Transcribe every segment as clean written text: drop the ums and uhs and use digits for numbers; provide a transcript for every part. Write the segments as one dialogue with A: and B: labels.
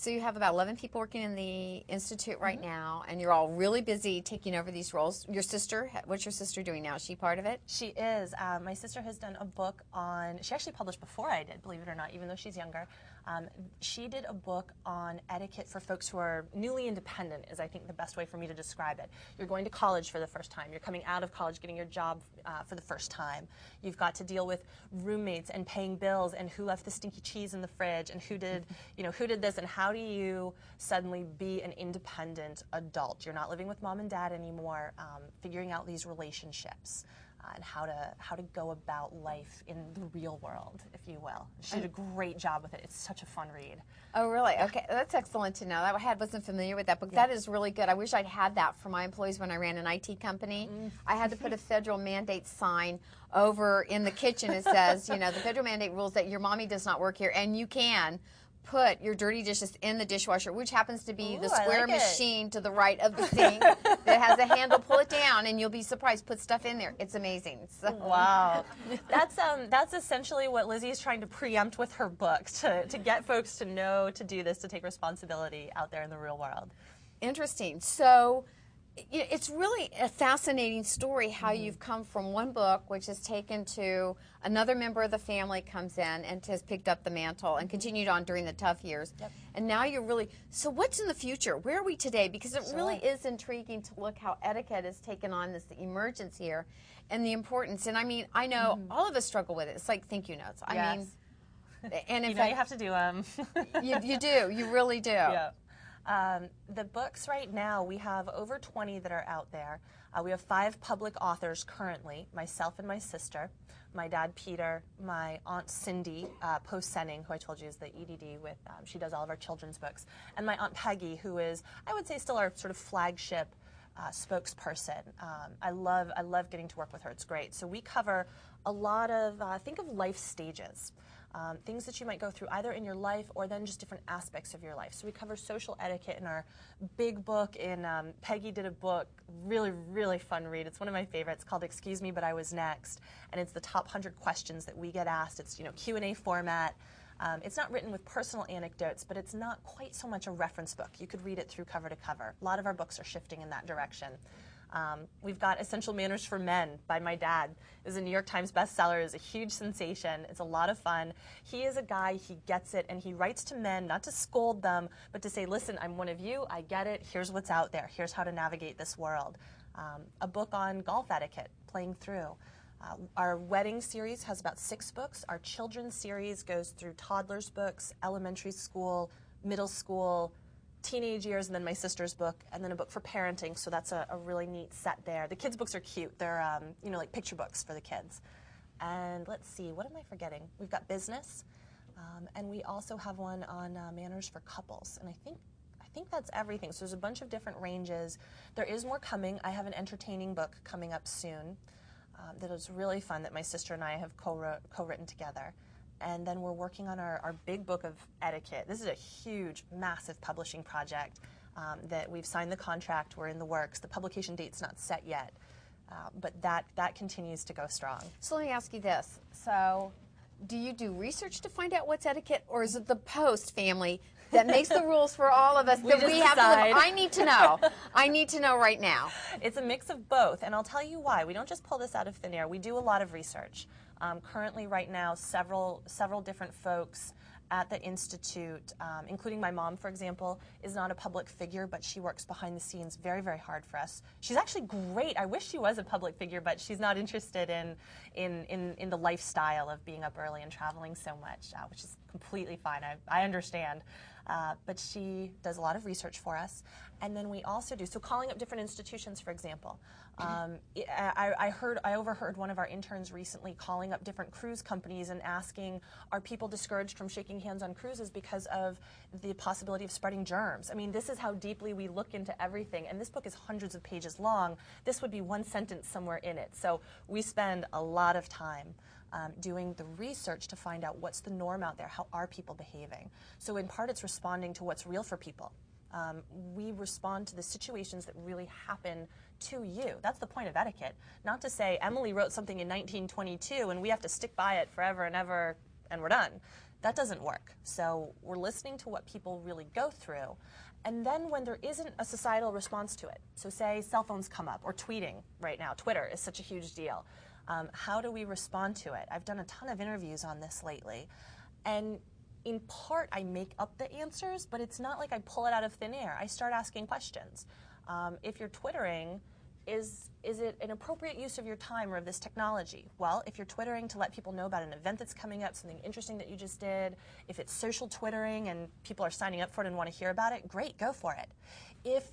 A: So you have about 11 people working in the Institute right now, and you're all really busy taking over these roles. Your sister, what's your sister doing now? Is she part of it?
B: She is. My sister has done a book on, she actually published before I did, believe it or not, even though she's younger. She did a book on etiquette for folks who are newly independent, is I think the best way for me to describe it. You're going to college for the first time. You're coming out of college, getting your job for the first time. You've got to deal with roommates and paying bills and who left the stinky cheese in the fridge and who did, who did this, and how do you suddenly be an independent adult? You're not living with mom and dad anymore, figuring out these relationships. And how to go about life in the real world, if you will. She did a great job with it. It's such a fun read.
A: Oh, really? Okay, that's excellent to know. I wasn't familiar with that book. Yeah. That is really good. I wish I'd had that for my employees when I ran an IT company. I had to put a federal mandate sign over in the kitchen. It says, the federal mandate rules that your mommy does not work here, and you can put your dirty dishes in the dishwasher, which happens to be the square machine to the right of the sink that has a handle. Pull it down, and you'll be surprised. Put stuff in there. It's amazing. So.
B: Wow, that's essentially what Lizzie is trying to preempt with her book, to get folks to know to do this, to take responsibility out there in the real world.
A: Interesting. So. It's really a fascinating story how you've come from one book, which is taken to another member of the family comes in and has picked up the mantle and continued on during the tough years. Yep. And now you're really, so what's in the future? Where are we today? Because it really is intriguing to look how etiquette has taken on this emergence here and the importance. And I mean, I know all of us struggle with it. It's like thank you notes. I mean, and in fact,
B: you have to do them.
A: you do. You really do.
B: Yeah. The books right now, we have over 20 that are out there. We have 5 public authors currently, myself and my sister, my dad Peter, my aunt Cindy Posenning, who I told you is the EDD with, she does all of our children's books, and my aunt Peggy, who is, I would say, still our sort of flagship spokesperson. I love getting to work with her. It's great. So we cover a lot of, think of life stages. Things that you might go through either in your life or then just different aspects of your life. So we cover social etiquette in our big book. Peggy did a book, really, really fun read. It's one of my favorites called Excuse Me, But I Was Next. And it's the top 100 questions that we get asked. It's Q&A format. It's not written with personal anecdotes, but it's not quite so much a reference book. You could read it through cover to cover. A lot of our books are shifting in that direction. We've got Essential Manners for Men by my dad. It was a New York Times bestseller. It's a huge sensation. It's a lot of fun. He is a guy, he gets it, and he writes to men, not to scold them, but to say, listen, I'm one of you, I get it, here's what's out there, here's how to navigate this world. A book on golf etiquette, playing through. Our wedding series has about 6 books. Our children's series goes through toddlers' books, elementary school, middle school, teenage years, and then my sister's book, and then a book for parenting, so that's a really neat set there. The kids' books are cute. They're, like picture books for the kids. And let's see, what am I forgetting? We've got business, and we also have one on manners for couples, and I think that's everything. So there's a bunch of different ranges. There is more coming. I have an entertaining book coming up soon that is really fun that my sister and I have co-written together. And then we're working on our big book of etiquette. This is a huge, massive publishing project that we've signed the contract, we're in the works. The publication date's not set yet, but that continues to go strong.
A: So let me ask you this. So do you do research to find out what's etiquette, or is it the Post family that makes the rules for all of us that we have to live? I need to know. I need to know right now.
B: It's a mix of both, and I'll tell you why. We don't just pull this out of thin air. We do a lot of research. Currently, right now, several different folks at the Institute, including my mom, for example, is not a public figure, but she works behind the scenes very, very hard for us. She's actually great. I wish she was a public figure, but she's not interested in the lifestyle of being up early and traveling so much, which is completely fine. I understand. But she does a lot of research for us. And then we also do, so calling up different institutions, for example. I overheard one of our interns recently calling up different cruise companies and asking, are people discouraged from shaking hands on cruises because of the possibility of spreading germs? I mean, this is how deeply we look into everything. And this book is hundreds of pages long. This would be one sentence somewhere in it. So we spend a lot of time doing the research to find out what's the norm out there, how are people behaving. So in part it's responding to what's real for people. We respond to the situations that really happen to you. That's the point of etiquette. Not to say Emily wrote something in 1922 and we have to stick by it forever and ever and we're done. That doesn't work. So we're listening to what people really go through. And then when there isn't a societal response to it, so say cell phones come up, or tweeting right now, Twitter is such a huge deal. How do we respond to it? I've done a ton of interviews on this lately. And in part, I make up the answers, but it's not like I pull it out of thin air. I start asking questions. If you're Twittering, is it an appropriate use of your time or of this technology? Well, if you're Twittering to let people know about an event that's coming up, something interesting that you just did, if it's social Twittering and people are signing up for it and want to hear about it, great, go for it. If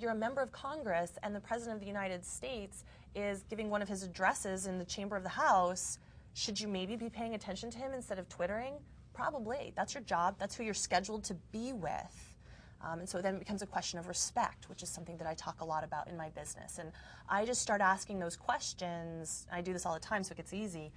B: you're a member of Congress and the President of the United States is giving one of his addresses in the chamber of the House, should you maybe be paying attention to him instead of Twittering? Probably. That's your job. That's who you're scheduled to be with. And so then it becomes a question of respect, which is something that I talk a lot about in my business. And I just start asking those questions. I do this all the time, so it gets easy.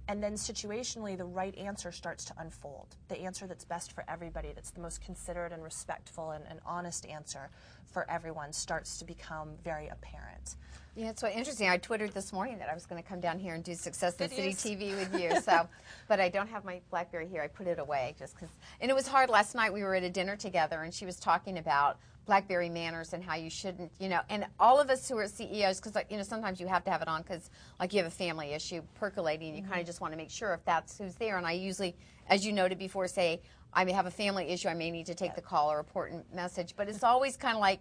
B: And then situationally, the right answer starts to unfold. The answer that's best for everybody, that's the most considerate and respectful and honest answer for everyone starts to become very apparent.
A: Yeah, it's so interesting. I twittered this morning that I was going to come down here and do Success in City TV with you. So, but I don't have my BlackBerry here. I put it away just because. And it was hard last night. We were at a dinner together, and she was talking about BlackBerry manners and how you shouldn't, and all of us who are CEOs, because sometimes you have to have it on because like you have a family issue percolating, and you kind of just want to make sure if that's who's there. And I usually, as you noted before, say I may have a family issue, I may need to take the call or important message, but it's always kind of like,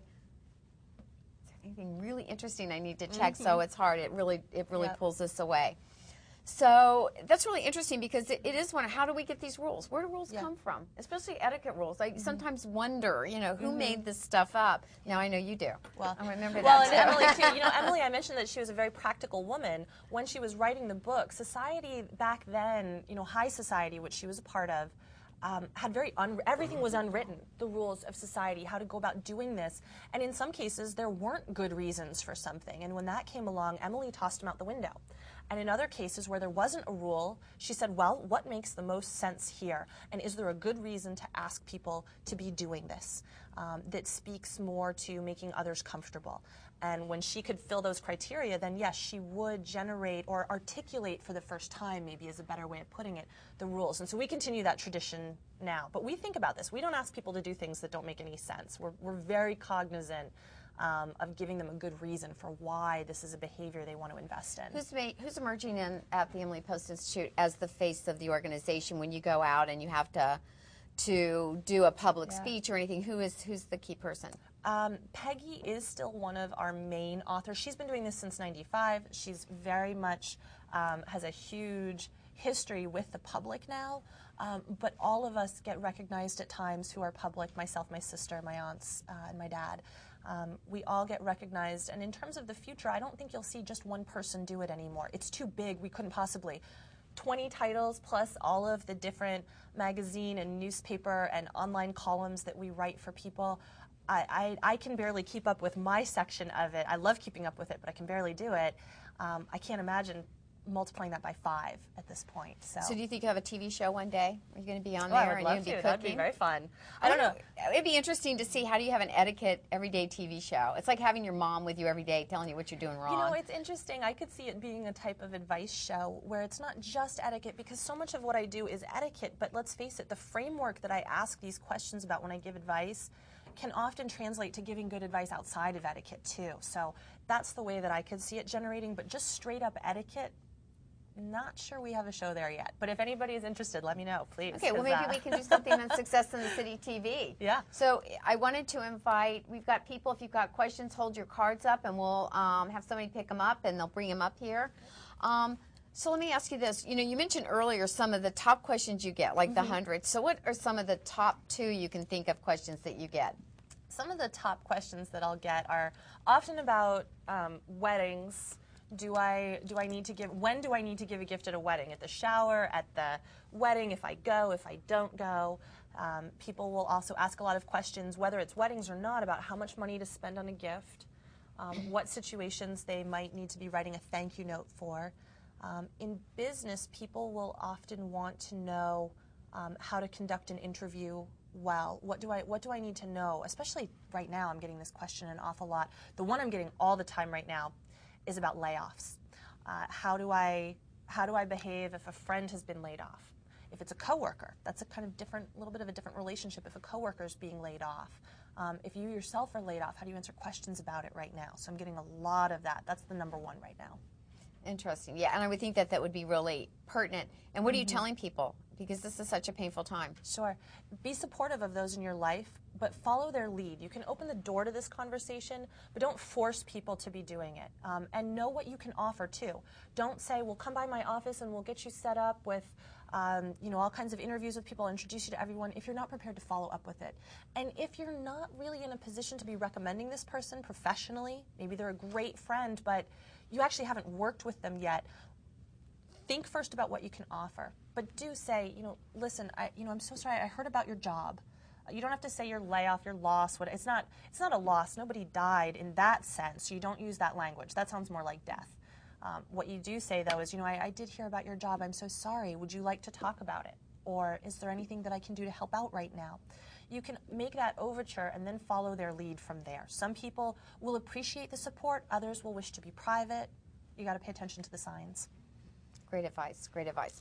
A: anything really interesting I need to check, so it's hard. It really pulls us away. So that's really interesting because it is one. How do we get these rules? Where do rules come from? Especially etiquette rules. I sometimes wonder, who made this stuff up? Now I know you do. Well, I remember that.
B: Well, and Emily too. Emily, I mentioned that she was a very practical woman when she was writing the book. Society back then, high society, which she was a part of, had everything was unwritten, the rules of society, how to go about doing this. And in some cases, there weren't good reasons for something. And when that came along, Emily tossed them out the window. And in other cases where there wasn't a rule, she said, well, what makes the most sense here? And is there a good reason to ask people to be doing this that speaks more to making others comfortable? And when she could fill those criteria, then yes, she would generate or articulate for the first time, maybe is a better way of putting it, the rules. And so we continue that tradition now. But we think about this. We don't ask people to do things that don't make any sense. We're very cognizant of giving them a good reason for why this is a behavior they want to invest in.
A: Who's emerging in at the Emily Post Institute as the face of the organization when you go out and you have to do a public speech or anything? Who's the key person?
B: Peggy is still one of our main authors. She's been doing this since '95. She's very much has a huge history with the public now, but all of us get recognized at times who are public, myself, my sister, my aunts, and my dad. We all get recognized, and in terms of the future, I don't think you'll see just one person do it anymore. It's too big. We couldn't possibly. 20 titles plus all of the different magazine and newspaper and online columns that we write for people. I can barely keep up with my section of it. I love keeping up with it, but I can barely do it. I can't imagine multiplying that by 5 at this point.
A: So do you think you have a TV show one day? Are you going to be on there?
B: I would
A: and
B: love
A: you're
B: to.
A: be
B: That'd be very fun.
A: I don't know. It'd be interesting to see how do you have an etiquette everyday TV show. It's like having your mom with you every day telling you what you're doing wrong.
B: It's interesting. I could see it being a type of advice show where it's not just etiquette, because so much of what I do is etiquette, but let's face it, the framework that I ask these questions about when I give advice can often translate to giving good advice outside of etiquette too. So that's the way that I could see it generating, but just straight up etiquette, not sure we have a show there yet. But if anybody is interested, let me know, please.
A: Okay, well maybe we can do something on Success in the City TV.
B: Yeah.
A: So I wanted to invite, we've got people, if you've got questions, hold your cards up and we'll have somebody pick them up and they'll bring them up here. So let me ask you this. You mentioned earlier some of the top questions you get, like the 100. So what are some of the top 2 you can think of questions that you get?
B: Some of the top questions that I'll get are often about weddings. When do I need to give a gift at a wedding? At the shower, at the wedding, if I go, if I don't go. People will also ask a lot of questions, whether it's weddings or not, about how much money to spend on a gift, what situations they might need to be writing a thank you note for. In business, people will often want to know how to conduct an interview well. What do I need to know? Especially right now, I'm getting this question an awful lot. The one I'm getting all the time right now is about layoffs. How do I behave if a friend has been laid off? If it's a coworker, that's a kind of different, little bit of a different relationship if a coworker is being laid off. If you yourself are laid off, how do you answer questions about it right now? So I'm getting a lot of that. That's the number one right now.
A: Interesting. Yeah, and I would think that that would be really pertinent. And what are you telling people? Because this is such a painful time.
B: Sure. Be supportive of those in your life, but follow their lead. You can open the door to this conversation, but don't force people to be doing it. And know what you can offer, too. Don't say, well, come by my office and we'll get you set up with all kinds of interviews with people, introduce you to everyone, if you're not prepared to follow up with it. And if you're not really in a position to be recommending this person professionally, maybe they're a great friend, but you actually haven't worked with them yet, think first about what you can offer. But do say, listen, I'm so sorry, I heard about your job. You don't have to say your layoff, your loss. It's not a loss. Nobody died in that sense. So you don't use that language. That sounds more like death. What you do say, though, is, I did hear about your job. I'm so sorry. Would you like to talk about it? Or is there anything that I can do to help out right now? You can make that overture and then follow their lead from there. Some people will appreciate the support. Others will wish to be private. You got to pay attention to the signs.
A: Great advice. Great advice.